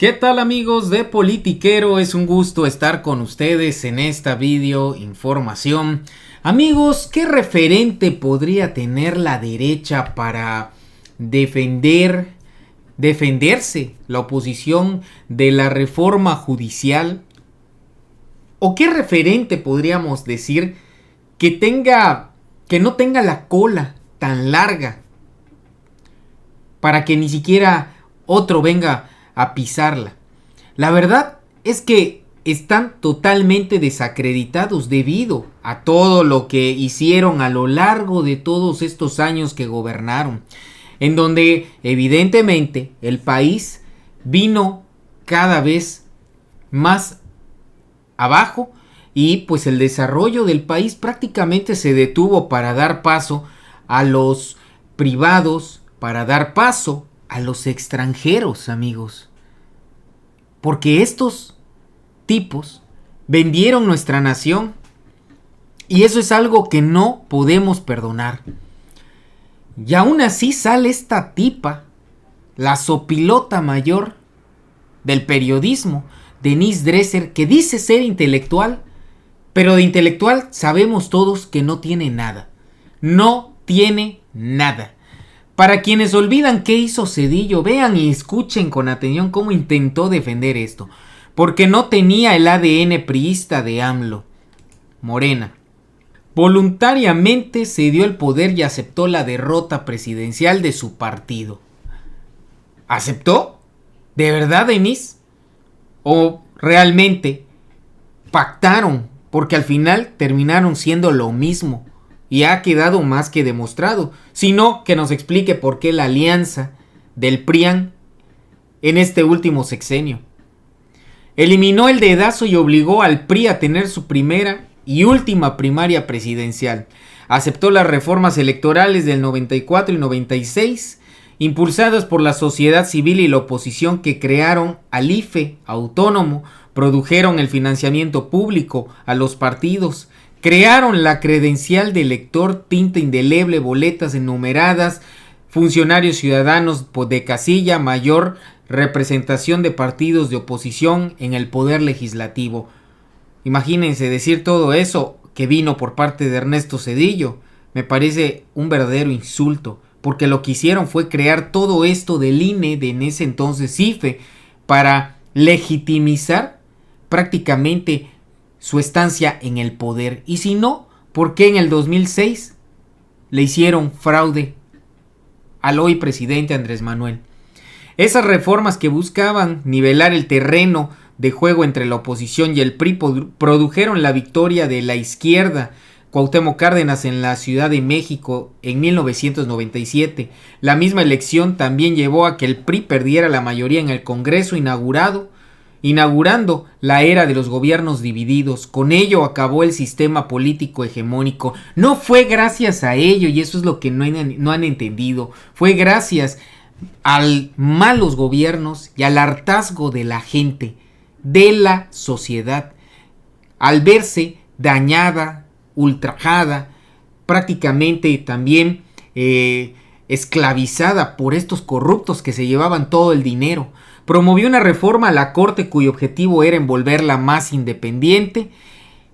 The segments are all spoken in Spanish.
¿Qué tal, amigos de Politiquero? Es un gusto estar con ustedes en esta video información. Amigos, ¿qué referente podría tener la derecha para defenderse la oposición de la reforma judicial? ¿O qué referente podríamos decir que no tenga la cola tan larga para que ni siquiera otro venga a pisarla? La verdad es que están totalmente desacreditados debido a todo lo que hicieron a lo largo de todos estos años que gobernaron, en donde evidentemente el país vino cada vez más abajo y pues el desarrollo del país prácticamente se detuvo para dar paso a los privados, para dar paso a los extranjeros, amigos. Porque estos tipos vendieron nuestra nación y eso es algo que no podemos perdonar. Y aún así sale esta tipa, la sopilota mayor del periodismo, Denise Dresser, que dice ser intelectual, pero de intelectual sabemos todos que no tiene nada. No tiene nada. Para quienes olvidan qué hizo Zedillo, vean y escuchen con atención cómo intentó defender esto. Porque no tenía el ADN priista de AMLO. Morena. Voluntariamente cedió el poder y aceptó la derrota presidencial de su partido. ¿Aceptó? ¿De verdad, Denise? ¿O realmente pactaron? Porque al final terminaron siendo lo mismo. Y ha quedado más que demostrado, sino que nos explique por qué la alianza del PRIAN en este último sexenio. Eliminó el dedazo y obligó al PRI a tener su primera y última primaria presidencial. Aceptó las reformas electorales del 94 y 96, impulsadas por la sociedad civil y la oposición, que crearon al IFE autónomo, produjeron el financiamiento público a los partidos, crearon la credencial de elector, tinta indeleble, boletas enumeradas, funcionarios ciudadanos de casilla, mayor representación de partidos de oposición en el poder legislativo. Imagínense decir todo eso que vino por parte de Ernesto Zedillo. Me parece un verdadero insulto, porque lo que hicieron fue crear todo esto del INE, de en ese entonces IFE, para legitimizar prácticamente su estancia en el poder. Y si no, ¿por qué en el 2006 le hicieron fraude al hoy presidente Andrés Manuel? Esas reformas que buscaban nivelar el terreno de juego entre la oposición y el PRI produjeron la victoria de la izquierda. Cuauhtémoc Cárdenas en la Ciudad de México en 1997. La misma elección también llevó a que el PRI perdiera la mayoría en el Congreso, inaugurando la era de los gobiernos divididos. Con ello acabó el sistema político hegemónico. No fue gracias a ello, y eso es lo que no han entendido. Fue gracias a malos gobiernos y al hartazgo de la gente, de la sociedad, al verse dañada, ultrajada, prácticamente también esclavizada por estos corruptos que se llevaban todo el dinero. Promovió una reforma a la Corte cuyo objetivo era envolverla más independiente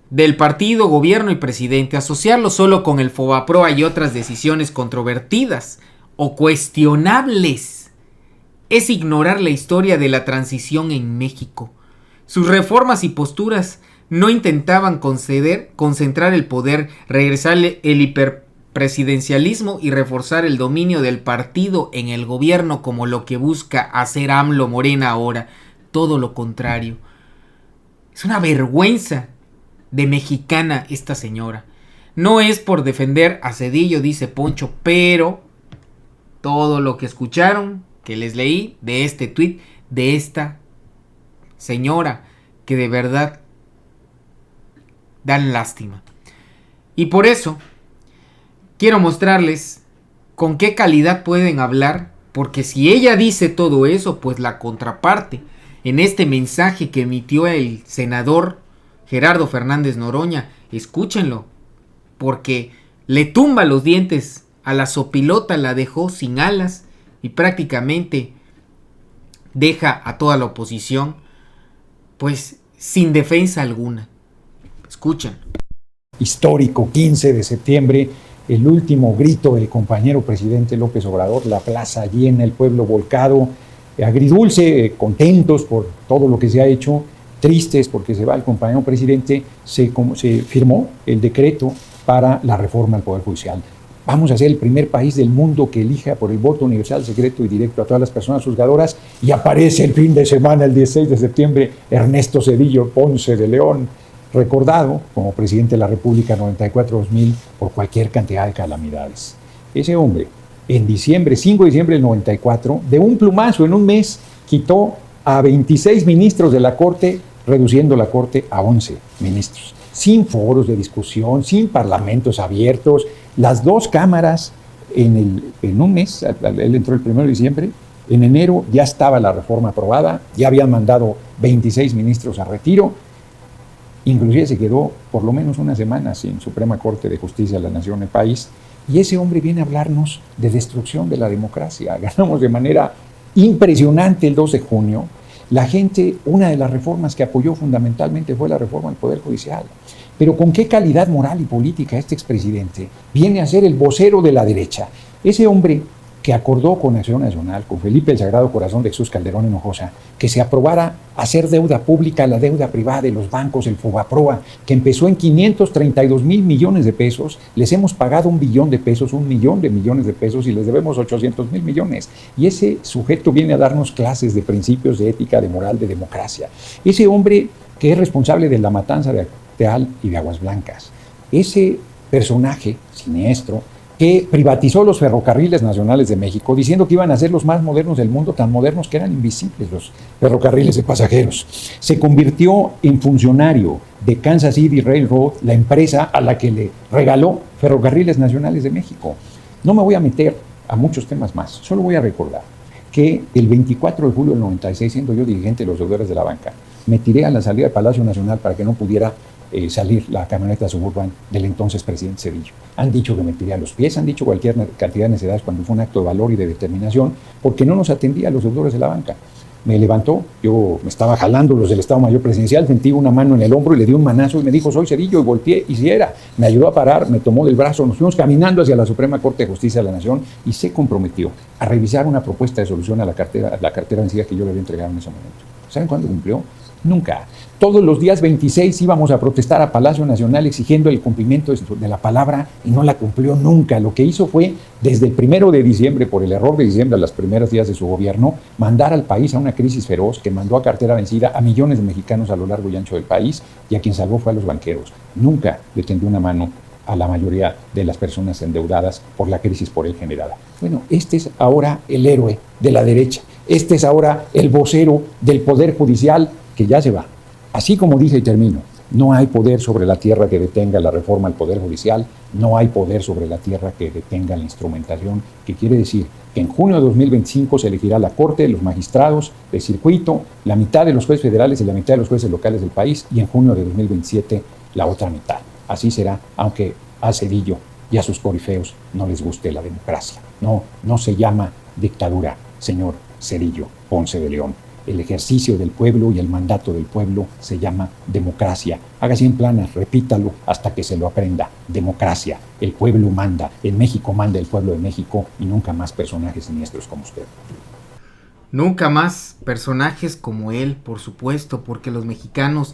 del partido, gobierno y presidente, asociarlo solo con el Fobaproa y otras decisiones controvertidas o cuestionables. Es ignorar la historia de la transición en México. Sus reformas y posturas no intentaban concentrar el poder, regresar el hiperpresidencialismo y reforzar el dominio del partido en el gobierno, como lo que busca hacer AMLO Morena ahora. Todo lo contrario. Es una vergüenza de mexicana esta señora. No es por defender a Zedillo, dice Poncho, pero todo lo que escucharon, que les leí de este tuit, de esta señora, que de verdad dan lástima. Y por eso quiero mostrarles con qué calidad pueden hablar, porque si ella dice todo eso, pues la contraparte en este mensaje que emitió el senador Gerardo Fernández Noroña, escúchenlo, porque le tumba los dientes a la sopilota, la dejó sin alas y prácticamente deja a toda la oposición pues sin defensa alguna. Escuchan. Histórico 15 de septiembre, el último grito del compañero presidente López Obrador, la plaza llena, el pueblo volcado, agridulce, contentos por todo lo que se ha hecho, tristes porque se va el compañero presidente, se firmó el decreto para la reforma al Poder Judicial. Vamos a ser el primer país del mundo que elija por el voto universal, secreto y directo a todas las personas juzgadoras, y aparece el fin de semana, el 16 de septiembre, Ernesto Zedillo Ponce de León, recordado como presidente de la República 94-2000 por cualquier cantidad de calamidades. Ese hombre, en diciembre, 5 de diciembre del 94, de un plumazo en un mes, quitó a 26 ministros de la Corte, reduciendo la Corte a 11 ministros, sin foros de discusión, sin parlamentos abiertos, las dos cámaras en un mes. Él entró el 1 de diciembre, en enero ya estaba la reforma aprobada, ya habían mandado 26 ministros a retiro, inclusive se quedó por lo menos una semana sin Suprema Corte de Justicia de la Nación, el país, y ese hombre viene a hablarnos de destrucción de la democracia. Ganamos de manera impresionante el 2 de junio. La gente, una de las reformas que apoyó fundamentalmente fue la reforma del Poder Judicial. Pero ¿con qué calidad moral y política este expresidente viene a ser el vocero de la derecha? Ese hombre que acordó con Acción Nacional, con Felipe el Sagrado Corazón de Jesús Calderón Hinojosa, que se aprobara hacer deuda pública la deuda privada de los bancos, el Fobaproa, que empezó en 532,000 millones de pesos, les hemos pagado 1 billón de pesos, 1 millón de millones de pesos, y les debemos 800,000 millones. Y ese sujeto viene a darnos clases de principios de ética, de moral, de democracia. Ese hombre que es responsable de la matanza de Teal y de Aguas Blancas. Ese personaje siniestro que privatizó los ferrocarriles nacionales de México, diciendo que iban a ser los más modernos del mundo, tan modernos que eran invisibles los ferrocarriles de pasajeros. Se convirtió en funcionario de Kansas City Railroad, la empresa a la que le regaló Ferrocarriles Nacionales de México. No me voy a meter a muchos temas más, solo voy a recordar que el 24 de julio del 96, siendo yo dirigente de los deudores de la banca, me tiré a la salida del Palacio Nacional para que no pudiera salir la camioneta Suburban del entonces presidente Zedillo. Han dicho que me tiré a los pies, han dicho cualquier cantidad de necedades cuando fue un acto de valor y de determinación, porque no nos atendía a los deudores de la banca. Me levantó, yo me estaba jalando los del Estado Mayor Presidencial, sentí una mano en el hombro y le di un manazo y me dijo: soy Zedillo, y volteé, y si era. Me ayudó a parar, me tomó del brazo, nos fuimos caminando hacia la Suprema Corte de Justicia de la Nación y se comprometió a revisar una propuesta de solución a la cartera vencida que yo le había entregado en ese momento. ¿Saben cuándo cumplió? Nunca. Todos los días 26 íbamos a protestar a Palacio Nacional exigiendo el cumplimiento de la palabra, y no la cumplió nunca. Lo que hizo fue, desde el 1 de diciembre, por el error de diciembre, a los primeros días de su gobierno, mandar al país a una crisis feroz que mandó a cartera vencida a millones de mexicanos a lo largo y ancho del país, y a quien salvó fue a los banqueros. Nunca le tendió una mano a la mayoría de las personas endeudadas por la crisis por él generada. Bueno, este es ahora el héroe de la derecha. Este es ahora el vocero del Poder Judicial, que ya se va. Así como dije y termino, no hay poder sobre la tierra que detenga la reforma al Poder Judicial, no hay poder sobre la tierra que detenga la instrumentación, que quiere decir que en junio de 2025 se elegirá la Corte, los magistrados de circuito, la mitad de los jueces federales y la mitad de los jueces locales del país, y en junio de 2027 la otra mitad. Así será, aunque a Zedillo y a sus corifeos no les guste la democracia. No se llama dictadura, señor Zedillo Ponce de León. El ejercicio del pueblo y el mandato del pueblo se llama democracia. Hágase en planas, repítalo hasta que se lo aprenda. Democracia. El pueblo manda. En México manda el pueblo de México, y nunca más personajes siniestros como usted. Nunca más personajes como él, por supuesto, porque los mexicanos,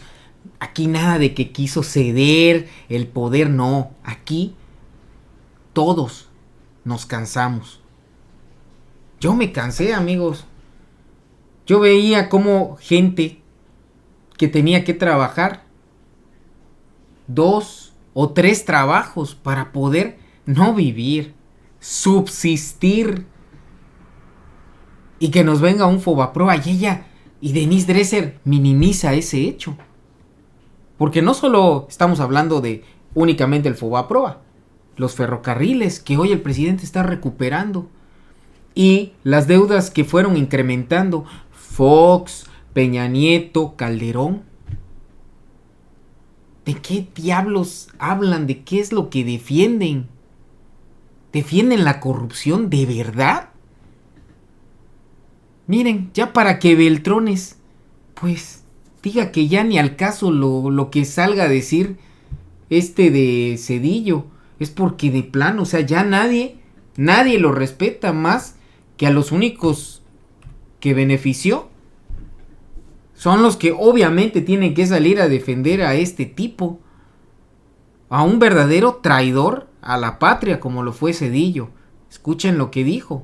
aquí nada de que quiso ceder el poder, no. Aquí todos nos cansamos. Yo me cansé, amigos. Yo veía cómo gente que tenía que trabajar 2 o 3 trabajos para poder no vivir, subsistir, y que nos venga un Fobaproa, y ella y Denise Dresser minimiza ese hecho. Porque no solo estamos hablando de únicamente el Fobaproa, los ferrocarriles que hoy el presidente está recuperando, y las deudas que fueron incrementando Fox, Peña Nieto, Calderón. ¿De qué diablos hablan? ¿De qué es lo que defienden? ¿Defienden la corrupción de verdad? Miren, ya para que Beltrones, pues, diga que ya ni al caso lo que salga a decir de Zedillo, es porque de plano, o sea, ya nadie lo respeta más que a los únicos que benefició. Son los que obviamente tienen que salir a defender a este tipo, a un verdadero traidor a la patria como lo fue Zedillo. Escuchen lo que dijo.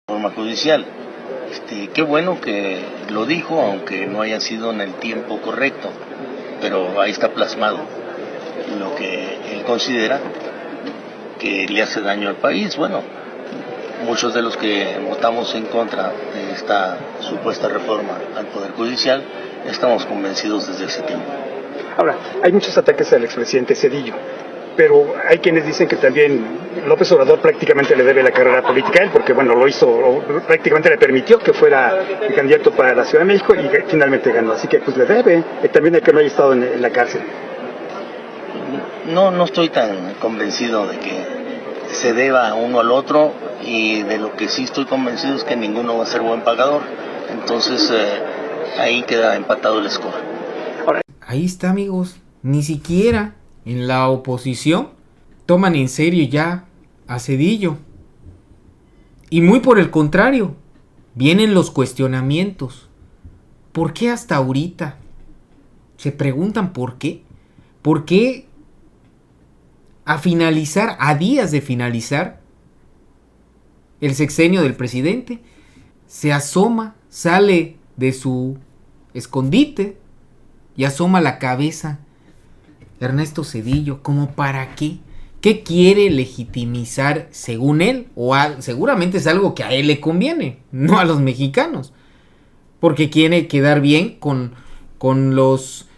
Forma judicial. Qué bueno que lo dijo, aunque no haya sido en el tiempo correcto, pero ahí está plasmado lo que él considera que le hace daño al país. Bueno, muchos de los que votamos en contra de esta supuesta reforma al Poder Judicial estamos convencidos desde ese tiempo. Ahora, hay muchos ataques al expresidente Zedillo, pero hay quienes dicen que también López Obrador prácticamente le debe la carrera política a él, porque bueno, lo hizo, prácticamente le permitió que fuera el candidato para la Ciudad de México y finalmente ganó, así que pues le debe, también de que no haya estado en la cárcel. No estoy tan convencido de que se deba uno al otro, y de lo que sí estoy convencido es que ninguno va a ser buen pagador. Entonces ahí queda empatado el score. Ahí está, amigos, ni siquiera en la oposición toman en serio ya a Zedillo. Y muy por el contrario, vienen los cuestionamientos. ¿Por qué hasta ahorita? Se preguntan por qué. ¿Por qué a días de finalizar el sexenio del presidente, se asoma, sale de su escondite y asoma la cabeza Ernesto Zedillo? ¿Cómo para qué? ¿Qué quiere legitimizar según él? Seguramente es algo que a él le conviene, no a los mexicanos, porque quiere quedar bien con los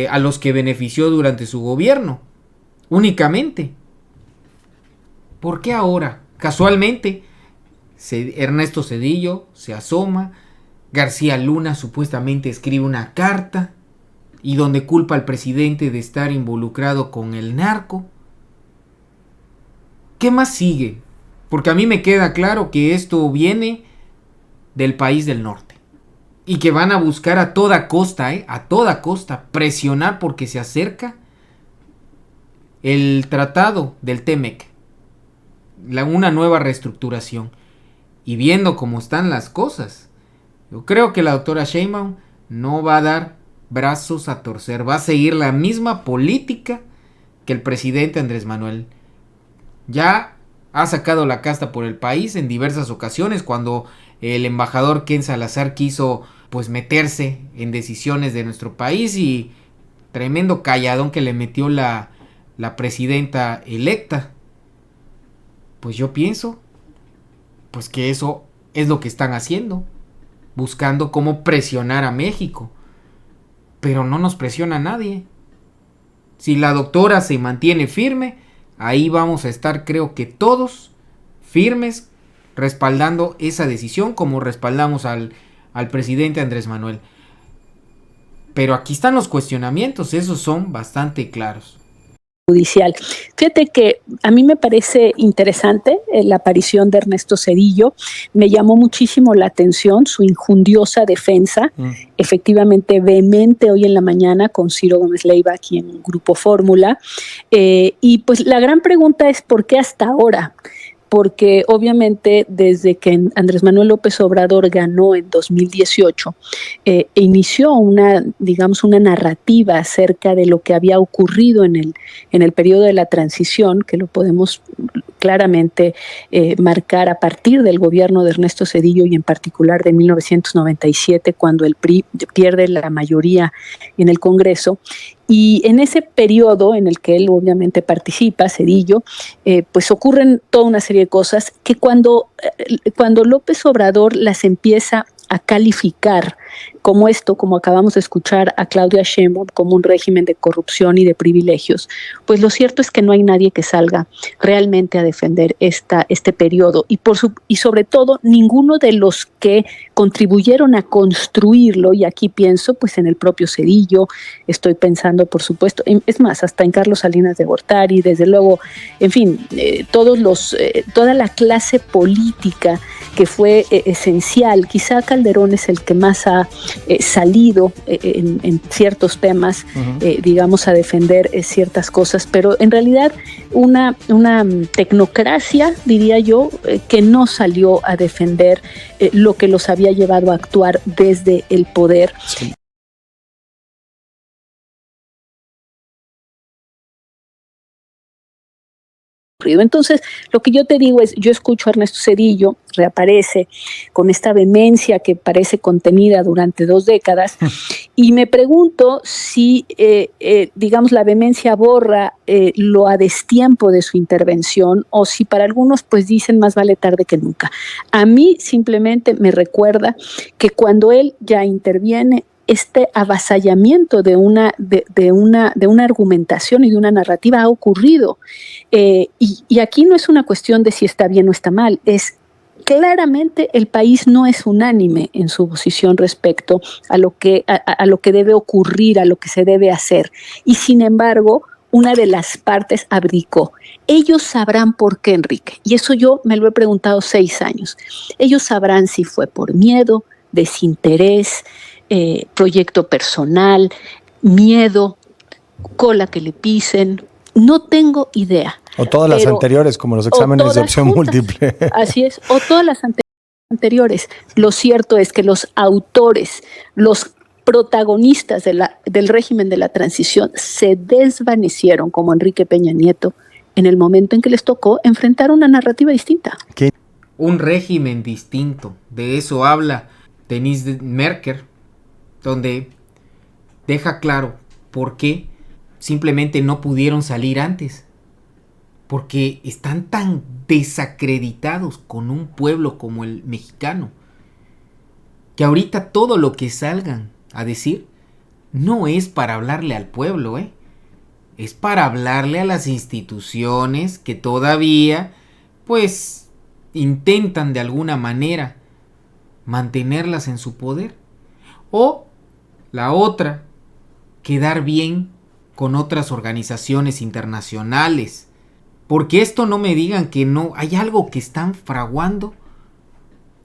a los que benefició durante su gobierno, únicamente. ¿Por qué ahora? Casualmente, Ernesto Zedillo se asoma, García Luna supuestamente escribe una carta y donde culpa al presidente de estar involucrado con el narco. ¿Qué más sigue? Porque a mí me queda claro que esto viene del país del norte y que van a buscar a toda costa, presionar porque se acerca el tratado del TEMEC, una nueva reestructuración. Y viendo cómo están las cosas, yo creo que la doctora Sheinbaum no va a dar brazos a torcer, va a seguir la misma política que el presidente Andrés Manuel. Ya ha sacado la casta por el país en diversas ocasiones, cuando el embajador Ken Salazar quiso pues meterse en decisiones de nuestro país, y tremendo calladón que le metió la presidenta electa. Pues yo pienso pues que eso es lo que están haciendo, buscando cómo presionar a México. Pero no nos presiona nadie. Si la doctora se mantiene firme, ahí vamos a estar, creo que todos, firmes, respaldando esa decisión, como respaldamos al presidente Andrés Manuel. Pero aquí están los cuestionamientos, esos son bastante claros. Judicial. Fíjate que a mí me parece interesante la aparición de Ernesto Zedillo. Me llamó muchísimo la atención su injundiosa defensa, efectivamente vehemente hoy en la mañana con Ciro Gómez Leiva aquí en Grupo Fórmula. Y pues la gran pregunta es ¿por qué hasta ahora? Porque obviamente desde que Andrés Manuel López Obrador ganó en 2018, inició una narrativa acerca de lo que había ocurrido en el periodo de la transición, que lo podemos claramente marcar a partir del gobierno de Ernesto Zedillo y en particular de 1997, cuando el PRI pierde la mayoría en el Congreso. Y en ese periodo en el que él obviamente participa, Zedillo, pues ocurren toda una serie de cosas que cuando López Obrador las empieza a calificar como esto, como acabamos de escuchar a Claudia Sheinbaum, como un régimen de corrupción y de privilegios, pues lo cierto es que no hay nadie que salga realmente a defender este periodo y sobre todo ninguno de los que contribuyeron a construirlo, y aquí pienso pues en el propio Zedillo, estoy pensando por supuesto, es más, hasta en Carlos Salinas de Gortari, desde luego, en fin, toda la clase política que fue esencial. Quizá Calderón es el que más ha salido en ciertos temas, digamos, a defender ciertas cosas, pero en realidad una tecnocracia, diría yo, que no salió a defender lo que los había llevado a actuar desde el poder. Sí. Entonces, lo que yo te digo es, yo escucho a Ernesto Zedillo, reaparece con esta vehemencia que parece contenida durante 2 décadas, y me pregunto si, digamos, la vehemencia borra lo a destiempo de su intervención, o si para algunos pues dicen más vale tarde que nunca. A mí simplemente me recuerda que cuando él ya interviene, este avasallamiento de una argumentación y de una narrativa ha ocurrido. Y aquí no es una cuestión de si está bien o está mal, es claramente el país no es unánime en su posición respecto a lo que debe ocurrir, a lo que se debe hacer. Y sin embargo, una de las partes abdicó. Ellos sabrán por qué, Enrique, y eso yo me lo he preguntado 6 años. Ellos sabrán si fue por miedo, desinterés, proyecto personal, miedo, cola que le pisen, no tengo idea. O todas las anteriores, como los exámenes de opción múltiple. Así es, o todas las anteriores. Lo cierto es que los autores, los protagonistas del régimen de la transición se desvanecieron, como Enrique Peña Nieto, en el momento en que les tocó enfrentar una narrativa distinta. ¿Qué? Un régimen distinto, de eso habla Denise Merker, donde deja claro por qué simplemente no pudieron salir antes. Porque están tan desacreditados con un pueblo como el mexicano, que ahorita todo lo que salgan a decir no es para hablarle al pueblo, es para hablarle a las instituciones que todavía, pues, intentan de alguna manera mantenerlas en su poder. O la otra, quedar bien con otras organizaciones internacionales. Porque esto no me digan que no, hay algo que están fraguando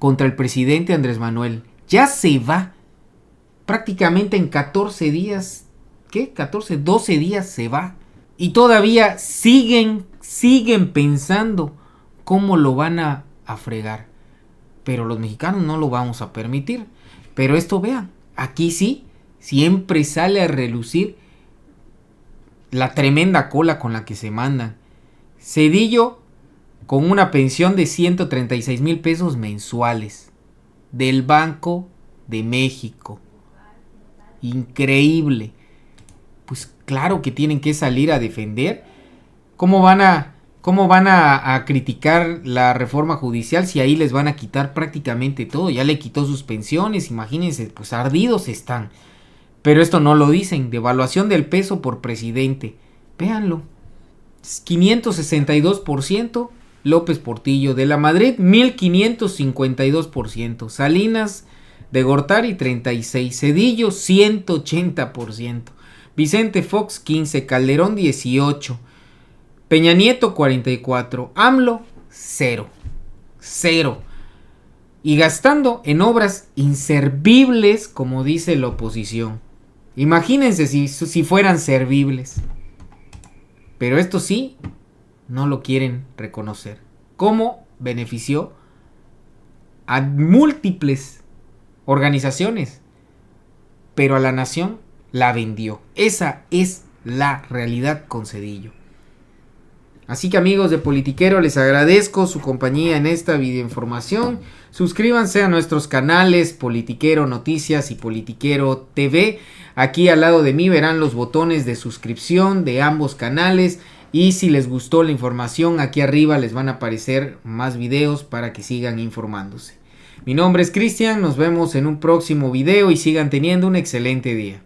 contra el presidente Andrés Manuel. Ya se va, prácticamente en 14 días, ¿qué? 14, 12 días se va. Y todavía siguen pensando cómo lo van a fregar. Pero los mexicanos no lo vamos a permitir. Pero esto vean, aquí sí, siempre sale a relucir la tremenda cola con la que se mandan. Zedillo con una pensión de 136,000 pesos mensuales del Banco de México. Increíble. Pues claro que tienen que salir a defender. ¿Cómo van a criticar la reforma judicial si ahí les van a quitar prácticamente todo? Ya le quitó sus pensiones, imagínense, pues ardidos están. Pero esto no lo dicen, devaluación del peso por presidente. Véanlo. 562%, López Portillo. De la Madrid, 1552%. Salinas de Gortari, 36%. Zedillo, 180%. Vicente Fox, 15%. Calderón, 18%. Peña Nieto, 44%. AMLO, 0. Y gastando en obras inservibles, como dice la oposición. Imagínense si fueran servibles. Pero esto sí, no lo quieren reconocer. ¿Cómo benefició a múltiples organizaciones? Pero a la nación la vendió. Esa es la realidad con Zedillo. Así que amigos de Politiquero, les agradezco su compañía en esta videoinformación. Suscríbanse a nuestros canales Politiquero Noticias y Politiquero TV. Aquí al lado de mí verán los botones de suscripción de ambos canales. Y si les gustó la información, aquí arriba les van a aparecer más videos para que sigan informándose. Mi nombre es Cristian, nos vemos en un próximo video y sigan teniendo un excelente día.